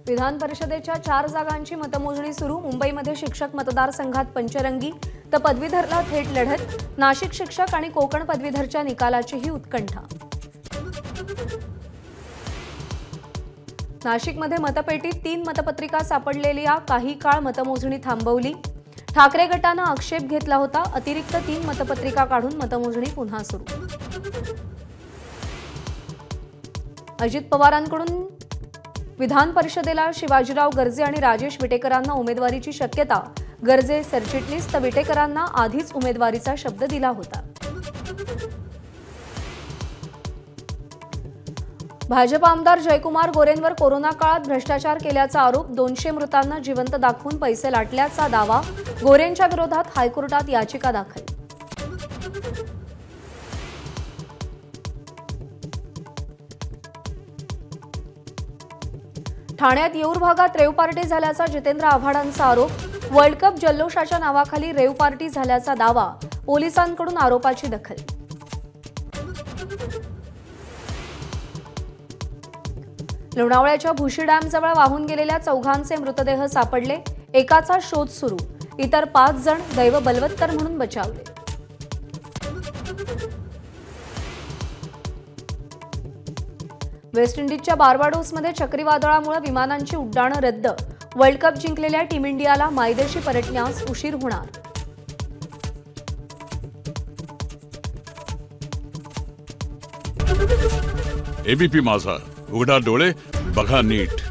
विधान परिषदेच्या 4 जागांची मतमोजणी सुरू। मुंबईमध्ये शिक्षक मतदारसंघात पंचरंगी तर पदवीधरला थेट लढत। नाशिक शिक्षक आणि कोकण पदवीधरच्या निकालाचीही उत्कंठा। नाशिकमध्ये मतपेटीत 3 मतपत्रिका सापडलेल्या काही काळ मतमोजणी थांबवली। ठाकरे गटाने आक्षेप घेतला होता। अतिरिक्त 3 मतपत्रिका काढून मतमोजणी पुन्हा सुरू। अजित पवारांकडून विधान परिषदेला शिवाजीराव गर्जे आणि राजेश विटेकरांना उमेदवारीची शक्यता। गर्जे सरचिटणीस तर विटेकरांना आधीच उमेदवारीचा शब्द दिला होता। भाजप आमदार जयकुमार गोरेंवर कोरोना काळात भ्रष्टाचार केल्याचा आरोप। 200 मृतांना जिवंत दाखवून पैसे लाटल्याचा दावा। गोरेंच्या विरोधात हायकोर्टात याचिका दाखल। ठाण्यात येऊर भागात रेव पार्टी झाल्याचा जितेंद्र आव्हाडांचा आरोप। वर्ल्ड कप जल्लोषाच्या नावाखाली रेव पार्टी झाल्याचा दावा। पोलिसांकडून आरोपाची दखल। लोणावळ्याच्या भुशी डॅमजवळ वाहून गेलेल्या 4घांचे मृतदेह सापडले। एकाचा शोध सुरू। इतर 5 जण दैव बलवत्तर म्हणून बचावले। वेस्ट इंडिजच्या बार्बाडोसमध्ये चक्रीवादळामुळे विमानांची उड्डाणं रद्द। वर्ल्ड कप जिंकलेल्या टीम इंडियाला मायदेशी परतण्यास उशीर होणार। एबीपी माझा, उघडा डोळे बघा नीट।